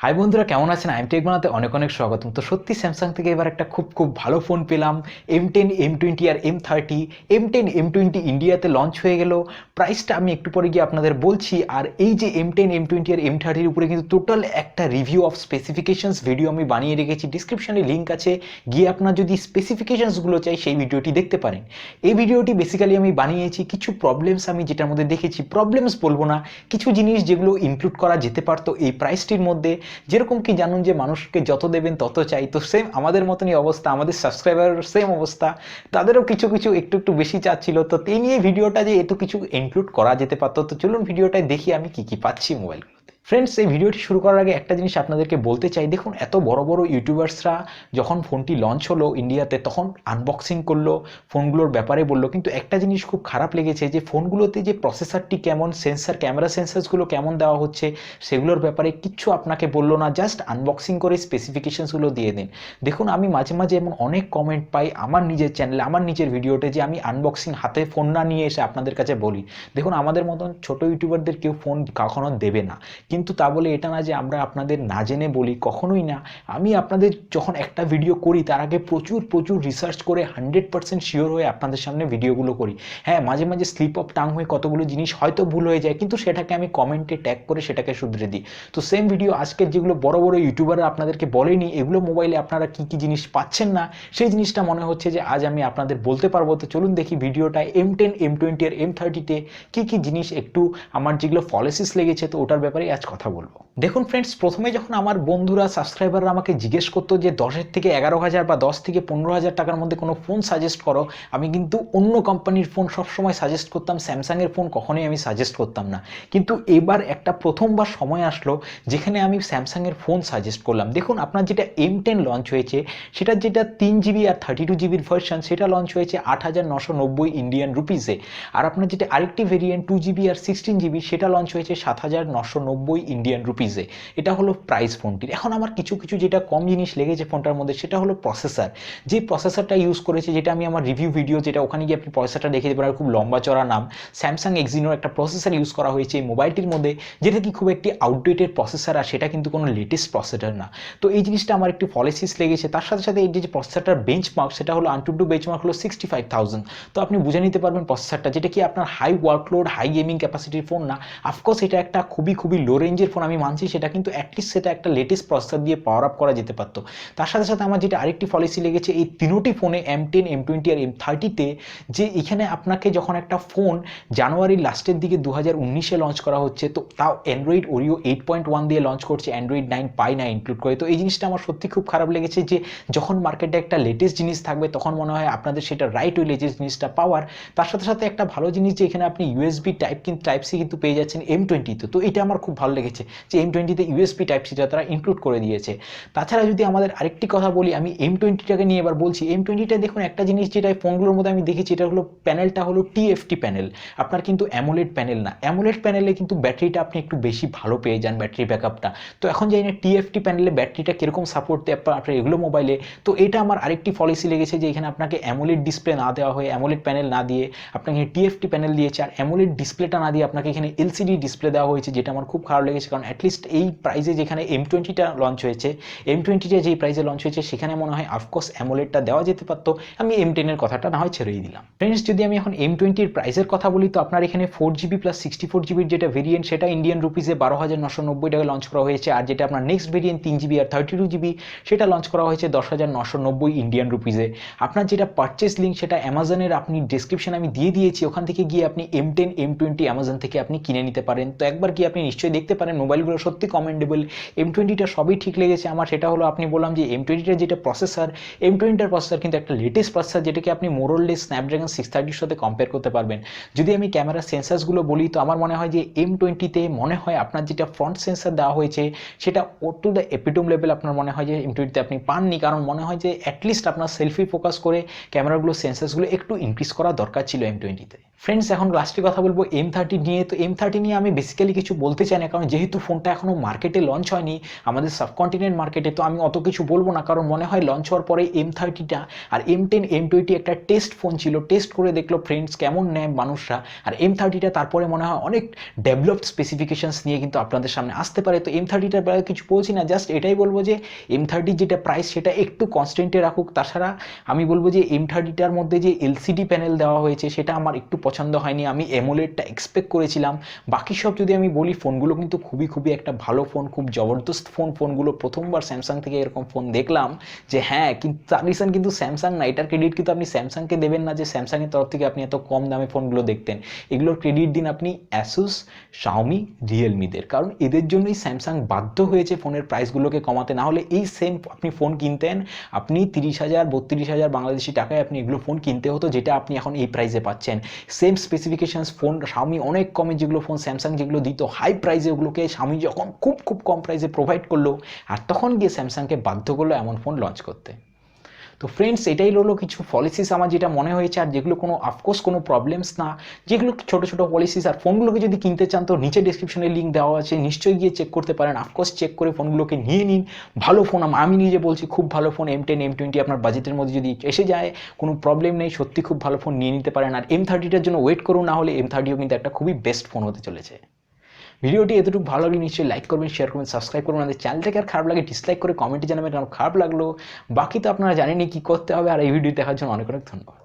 High বন্ধুরা, কেমন আছেন? আই এম টেক বানাতে অনেক অনেক স্বাগতম। তো সত্যি স্যামসাং থেকে এবার একটা খুব ভালো ফোন পেলাম। M10, M20 আর M30। M10, M20 ইন্ডিয়াতে লঞ্চ হয়ে গেল। প্রাইসটা আমি একটু পরে গিয়ে আপনাদের বলছি। আর এই যে M10, M20 আর M30 উপরে কিন্তু টোটাল একটা রিভিউ অফ স্পেসিফিকেশনস ভিডিও আমি বানিয়ে রেখেছি। ডিসক্রিপশনে লিঙ্ক আছে, গিয়ে আপনার যদি স্পেসিফিকেশনসগুলো চাই সেই ভিডিওটি দেখতে পারেন। এই ভিডিওটি বেসিক্যালি আমি বানিয়েছি কিছু প্রবলেমস আমি যেটার মধ্যে দেখেছি, প্রবলেমস বলবো না, কিছু জিনিস যেগুলো ইনক্লুড করা যেতে পারতো এই প্রাইসটির মধ্যে। যেরকম কি জানুন যে মানুষকে যত দেবেন তত চাই, তো সেম আমাদের মতনই অবস্থা, আমাদের সাবস্ক্রাইবার সেম অবস্থা, তাদেরও কিছু কিছু একটু বেশি চাচ্ছিল। তো এই নিয়ে ভিডিওটা যে এত কিছু ইনক্লুড করা যেতে পারতো। তো চলুন ভিডিওটায় দেখি আমি কি পাচ্ছি মোবাইল। ফ্রেন্ডস, এই ভিডিওটি শুরু করার আগে একটা জিনিস আপনাদেরকে বলতে চাই। দেখুন, এত বড় বড় ইউটিউবার্সরা যখন ফোনটি লঞ্চ হলো ইন্ডিয়াতে তখন আনবক্সিং করলো, ফোনগুলোর ব্যাপারে বললো, কিন্তু একটা জিনিস খুব খারাপ লেগেছে যে ফোনগুলোতে যে প্রসেসরটি কেমন, ক্যামেরা সেন্সার্সগুলো কেমন দেওয়া হচ্ছে সেগুলোর ব্যাপারে কিচ্ছু আপনাকে বললো না। জাস্ট আনবক্সিং করে স্পেসিফিকেশনসগুলো দিয়ে দিন। দেখুন, আমি মাঝে মাঝে এমন অনেক কমেন্ট পাই আমার নিজের চ্যানেলে, আমার নিজের ভিডিওতে, যে আমি আনবক্সিং হাতে ফোন না নিয়ে এসে আপনাদের কাছে বলি। দেখুন, আমাদের মতন ছোট ইউটিউবারদের কেউ ফোন কখনো দেবে না, কিন্তু তা বলে এটা না যে আমরা আপনাদের না জেনে বলি, কখনোই না। আমি আপনাদের যখন একটা ভিডিও করি তার আগে প্রচুর রিসার্চ করে 100% শিওর হয়ে আপনাদের সামনে ভিডিওগুলো করি। হ্যাঁ, মাঝে মাঝে স্লিপ অফ টাং হয়ে কতগুলো জিনিস হয়তো ভুল হয়ে যায়, কিন্তু সেটাকে আমি কমেন্টে ট্যাগ করে সেটাকে শুধরে দিই। তো সেম ভিডিও আজকের যেগুলো বড় বড় ইউটিউবাররা আপনাদেরকে বলেনি, এগুলো মোবাইলে আপনারা কি জিনিস পাচ্ছেন না, সেই জিনিসটা মনে হচ্ছে যে আজ আমি আপনাদের বলতে পারবো। তো চলুন দেখি ভিডিওটায় M10, M20 আর M30-তে কি জিনিস একটু আমার যেগুলো ফলেসিস লেগেছে, তো ওটার ব্যাপারে আজ কথা বলবো। দেখুন ফ্রেন্ডস, প্রথমে যখন আমার বন্ধুরা সাবস্ক্রাইবাররা আমাকে জিজ্ঞেস করতো যে 10 থেকে 11,000 বা 10 থেকে 15,000 টাকার মধ্যে কোনো ফোন সাজেস্ট করো, আমি কিন্তু অন্য কোম্পানির ফোন সবসময় সাজেস্ট করতাম, স্যামসাংয়ের ফোন কখনোই আমি সাজেস্ট করতাম না। কিন্তু এবার একটা প্রথমবার সময় আসলো যেখানে আমি স্যামসাংয়ের ফোন সাজেস্ট করলাম। দেখুন, আপনার যেটা M10 লঞ্চ হয়েছে সেটার যেটা 3GB আর 32GBর ভার্সন, সেটা লঞ্চ হয়েছে 8,990 ইন্ডিয়ান রুপিসে। আর আপনার যেটা আরেকটি ভেরিয়েন্ট 2GB আর 16GB, সেটা লঞ্চ হয়েছে 7,990 ইন্ডিয়ান রুপিসে। এটা হলো প্রাইস ফোনটির। এখন আমার কিছু যেটা কম জিনিস লেগেছে ফোনটার মধ্যে, সেটা হলো প্রসেসর। যে প্রসেসরটা ইউজ করেছে, যেটা আমি আমার রিভিউ ভিডিও, যেটা ওখানে গিয়ে আপনি প্রসেসরটা দেখে দেবেন, খুব লম্বা চড়া নাম, স্যামসাং এক্সিনোর একটা প্রসেসর ইউজ করা হয়েছে এই মোবাইলটির মধ্যে, যেটা কি খুব একটি আউটডেটেড প্রসেসর, আর সেটা কিন্তু কোনো লেটেস্ট প্রসেসর না। তো এই জিনিসটা আমার একটু ফলেসিস লেগেছে। তার সাথে এই যে প্রসেসরটার বেঞ্চমার্ক, সেটা হলো AnTuTu বেঞ্চমার্ক হলো 65,000। তো আপনি বুঝে নিতে পারবেন প্রসেসরটা, যেটা কি আপনার হাই ওয়ার্কলোড, হাই গেমিং ক্যাপাসিটির ফোন না। অফকোর্স এটা একটা খুবই লো রেঞ্জের ফোন, আমি মানছি সেটা, কিন্তু অ্যাটলিস্ট সেটা একটা লেটেস্ট প্রসেসর দিয়ে পাওয়ার আপ করা যেতে পারতো। তার সাথে আমার যেটা আরেকটি পলিসি লেগেছে এই তিনোটি ফোনে, M10, M20 আর M30-তে, যে এখানে আপনাকে যখন একটা ফোন জানুয়ারির লাস্টের দিকে 2019-এ লঞ্চ করা হচ্ছে, তো তাও অ্যান্ড্রয়েড ওরিও 8.1 দিয়ে লঞ্চ করছে, অ্যান্ড্রয়েড 9 পাই না ইনক্লুড করে। তো এই জিনিসটা আমার সত্যি খুব খারাপ লেগেছে যে যখন মার্কেটে একটা লেটেস্ট জিনিস থাকবে তখন মনে হয় আপনাদের সেটা রাইট ওই লেটেস্ট জিনিসটা পাওয়ার। তার সাথে একটা ভালো জিনিস যে এখানে আপনি ইউএসবি টাইপ সি কিন্তু পেয়ে যাচ্ছেন M20-তে। তো এটা আমার খুব ভালো লেগেছে যে M20-তে ইউএসবি টাইপ সিটা তারা ইনক্লুড করে দিয়েছে। তাছাড়া যদি আমাদের আরেকটি কথা বলি, আমি M20টাকে নিয়ে এবার বলছি। M20টা দেখুন, একটা জিনিস যেটা ফোনগুলোর মধ্যে আমি দেখেছি, এটা হলো প্যানেলটা হলো TFT প্যানেল, আপনার কিন্তু অ্যামোলেড প্যানেল না। অ্যামোলেড প্যানেলে কিন্তু ব্যাটারিটা আপনি একটু বেশি ভালো পেয়ে যান, ব্যাটারি ব্যাকআপটা। তো এখন জানি না TFT প্যানেলে ব্যাটারিটা কিরকম সাপোর্ট দেয় আপনার এগুলো মোবাইলে। তো এটা আমার আরেকটি পলিসি লেগেছে যে এখানে আপনাকে অ্যামোলেড ডিসপ্লে না দেওয়া হয়ে, অ্যামোলেড প্যানেল না দিয়ে আপনাকে TFT প্যানেল দিয়েছে, আর অ্যামোলেড ডিসপ্লেটা না দিয়ে আপনাকে এখানে LCD ডিসপ্লে দেওয়া হয়েছে, যেটা আমার খুব খারাপ লেগেছে। কারণ অ্যাটলিস্ট এই প্রাইসে যেখানে M20টা লঞ্চ হয়েছে, M20টা যেই প্রাইসে লঞ্চ হয়েছে, সেখানে মনে হয় অফকোর্স অ্যামোলেডটা দেওয়া যেতে পারতো। আমি M10-এর কথাটা না হয় ছেড়েই দিলাম। ফ্রেন্ডস, যদি আমি এখন M20-র প্রাইসের কথা বলি, তো আপনার এখানে 4GB প্লাস 64GBর যেটা ভেরিয়েন্ট, সেটা ইন্ডিয়ান রুপিসে 12,990 টাকা লঞ্চ করা হয়েছে। আর যেটা আপনার নেক্সট ভেরিয়েন্ট 3GB আর 32GB, সেটা লঞ্চ করা হয়েছে 10,990 ইন্ডিয়ান রুপিসে। আপনার যেটা পারচেস লিঙ্ক, সেটা অ্যামাজনের আপনি ডেসক্রিপশন আমি দিয়ে দিয়েছি, ওখান থেকে গিয়ে আপনি M10, M20 অ্যামাজন থেকে আপনি কিনে নিতে পারেন। তো একবার গিয়ে আপনি নিশ্চয়ই দেখতে পারেন, মোবাইলগুলো সত্যি কমেন্ডেবল। M20টা সবই ঠিক লেগেছে আমার। সেটা হলো আপনি বললাম যে M20টার যেটা প্রসেসর, M20টার প্রসেসর কিন্তু একটা লেটেস্ট প্রসেসর, যেটাকে আপনি মোরলেস স্ন্যাপড্রাগন 630-র সাথে কম্পেয়ার করতে পারবেন। যদি আমি ক্যামেরা সেন্সার্সগুলো বলি, তো আমার মনে হয় যে M20-তে মনে হয় আপনার যেটা ফ্রন্ট সেন্সার দেওয়া হয়েছে, সেটা টু দ্য এপিটোম লেভেল আপনার মনে হয় যে M20-তে আপনি পাননি। কারণ মনে হয় যে অ্যাটলিস্ট আপনার সেলফি ফোকাস করে ক্যামেরাগুলো সেন্সার্সগুলো একটু ইনক্রিজ করা দরকার ছিল M20-তে। ফ্রেন্ডস, এখন লাস্টে কথা বলবো M30 নিয়ে। তো M30 নিয়ে আমি বেসিক্যালি কিছু বলতে চাই না, কারণ কারণ যেহেতু ফোনটা এখনও মার্কেটে লঞ্চ হয়নি আমাদের সাবকন্টিনেন্ট মার্কেটে, তো আমি অত কিছু বলবো না, কারণ মনে হয় লঞ্চ হওয়ার পরে M30টা আর M10 M20 একটা টেস্ট ফোন ছিল, টেস্ট করে দেখলো ফ্রেন্ডস কেমন নেয় মানুষরা, আর M30টা তারপরে মনে হয় অনেক ডেভেলপড স্পেসিফিকেশনস নিয়ে কিন্তু আপনাদের সামনে আসতে পারে। তো M30টার বেলায় কিছু বলছি না, জাস্ট এটাই বলবো যে M30 যেটা প্রাইস সেটা একটু কনস্ট্যান্টে রাখুক। তাছাড়া আমি বলবো যে M30টার মধ্যে যে এলসিডি প্যানেল দেওয়া হয়েছে সেটা আমার একটু পছন্দ হয়নি, আমি অ্যামোলেডটা এক্সপেক্ট করেছিলাম। বাকি সব যদি আমি বলি, ফোনগুলো কিন্তু খুবই খুবই একটা ভালো ফোন, খুব জবরদস্ত ফোনগুলো প্রথমবার স্যামসাং থেকে এরকম ফোন দেখলাম যে হ্যাঁ, কিন্তু তার রিজন কিন্তু স্যামসাং না, এটার ক্রেডিট কিন্তু আপনি স্যামসাংকে দেবেন না যে স্যামসাংয়ের তরফ থেকে আপনি এত কম দামে ফোনগুলো দেখতেন। এগুলোর ক্রেডিট দিন আপনি অ্যাসুস, শাওমি, রিয়েলমিদের, কারণ এদের জন্যই স্যামসাং বাধ্য হয়েছে ফোনের প্রাইসগুলোকে কমাতে। না হলে এই সেম আপনি ফোন কিনতেন, আপনি 30,000 32,000 বাংলাদেশি টাকায় আপনি এগুলো ফোন কিনতে হতো, যেটা আপনি এখন এই প্রাইসে পাচ্ছেন। সেম স্পেসিফিকেশনস ফোন শাওমি অনেক কমে যেগুলো ফোন স্যামসাং যেগুলো দিত হাই প্রাইসে, ওগুলোকে শাওমি যখন খুব খুব কম প্রাইসে প্রোভাইড করলো, আর তখন গিয়ে স্যামসাংকে বাধ্য করলো এমন ফোন লঞ্চ করতে। তো ফ্রেন্ডস, এটাই হলো কিছু পলিসিস আমার যেটা মনে হয়েছে, আর যেগুলো কোনো অফকোর্স কোনো প্রবলেমস না, যেগুলো ছোটো ছোটো পলিসিস। আর ফোনগুলোকে যদি কিনতে চান তো নিচে ডিসক্রিপশনে লিঙ্ক দেওয়া আছে, নিশ্চয়ই গিয়ে চেক করতে পারেন। অফকোর্স চেক করে ফোনগুলোকে নিয়ে নিন, ভালো ফোন, আমি নিজে বলছি খুব ভালো ফোন। M10 M20 আপনার বাজেটের মধ্যে যদি এসে যায় কোনো প্রবলেম নেই, সত্যি খুব ভালো ফোন নিয়ে নিতে পারেন। আর M30টার জন্য ওয়েট করুন, না হলে M30ও কিন্তু একটা খুবই বেস্ট ফোন হতে চলেছে। ভিডিওটি এতটুকু ভালো লাগলে নিশ্চয়ই লাইক করবেন, শেয়ার করবেন, সাবস্ক্রাইব করবেন। আমাদের চ্যানেলটাকে আর খারাপ লাগে ডিসলাইক করে কমেন্টে জানাবেন কারণ খারাপ লাগলো। বাকি তো আপনারা জানেনই কী করতে হবে। আর এই ভিডিও দেখার জন্য অনেক অনেক ধন্যবাদ।